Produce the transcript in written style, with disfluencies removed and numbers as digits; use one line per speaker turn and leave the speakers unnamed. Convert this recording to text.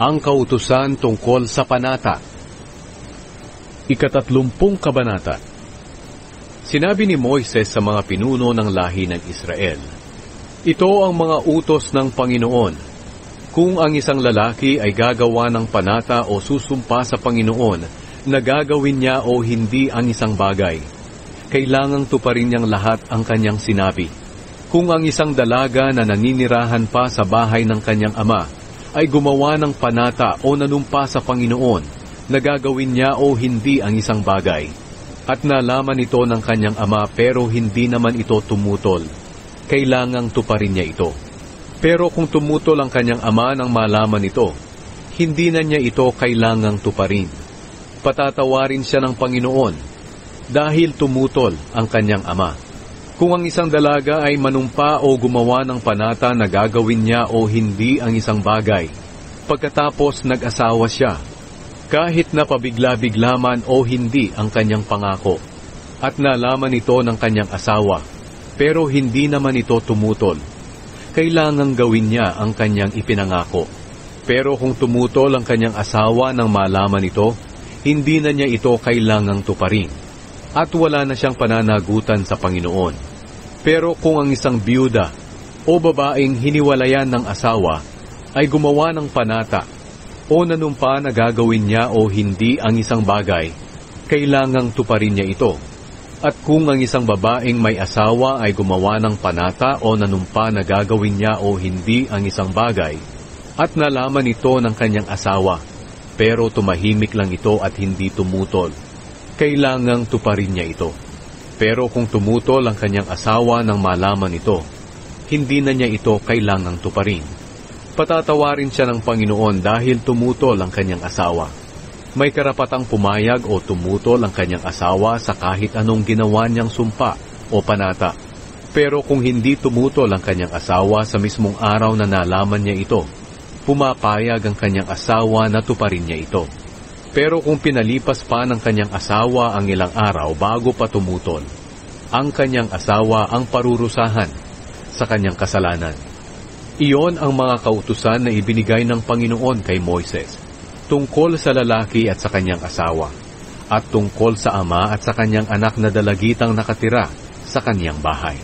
Ang kautusan tungkol sa panata. 30 kabanata. Sinabi ni Moises sa mga pinuno ng lahi ng Israel, "Ito ang mga utos ng Panginoon. Kung ang isang lalaki ay gagawa ng panata o susumpa sa Panginoon na gagawin niya o hindi ang isang bagay, kailangang tuparin niyang lahat ang kanyang sinabi. Kung ang isang dalaga na naninirahan pa sa bahay ng kanyang ama ay gumawa ng panata o nanumpa sa Panginoon na gagawin niya o hindi ang isang bagay, at nalaman ito ng kanyang ama pero hindi naman ito tumutol, kailangang tuparin niya ito. Pero kung tumutol ang kanyang ama nang malaman ito, hindi na niya ito kailangang tuparin. Patatawarin siya ng Panginoon dahil tumutol ang kanyang ama. Kung ang isang dalaga ay manumpa o gumawa ng panata na gagawin niya o hindi ang isang bagay, pagkatapos nag-asawa siya, kahit na pabigla-bigla man o hindi ang kanyang pangako, at nalaman ito ng kanyang asawa, pero hindi naman ito tumutol, kailangang gawin niya ang kanyang ipinangako. Pero kung tumutol ang kanyang asawa nang malaman ito, hindi na niya ito kailangang tuparin, at wala na siyang pananagutan sa Panginoon. Pero kung ang isang biyuda o babaeng hiniwalayan ng asawa ay gumawa ng panata o nanumpa na gagawin niya o hindi ang isang bagay, kailangang tuparin niya ito. At kung ang isang babaeng may asawa ay gumawa ng panata o nanumpa na gagawin niya o hindi ang isang bagay, at nalaman ito ng kanyang asawa, pero tumahimik lang ito at hindi tumutol, kailangang tuparin niya ito. Pero kung tumutol ang kanyang asawa nang malaman ito, hindi na niya ito kailangang tuparin. Patatawarin siya ng Panginoon dahil tumutol ang kanyang asawa. May karapatang pumayag o tumutol ang kanyang asawa sa kahit anong ginawa niyang sumpa o panata. Pero kung hindi tumutol ang kanyang asawa sa mismong araw na nalaman niya ito, pumapayag ang kanyang asawa na tuparin niya ito. Pero kung pinalipas pa ng kanyang asawa ang ilang araw bago pa tumutol, ang kanyang asawa ang parurusahan sa kanyang kasalanan. Iyon ang mga kautusan na ibinigay ng Panginoon kay Moises, tungkol sa lalaki at sa kanyang asawa, at tungkol sa ama at sa kanyang anak na dalagitang nakatira sa kanyang bahay.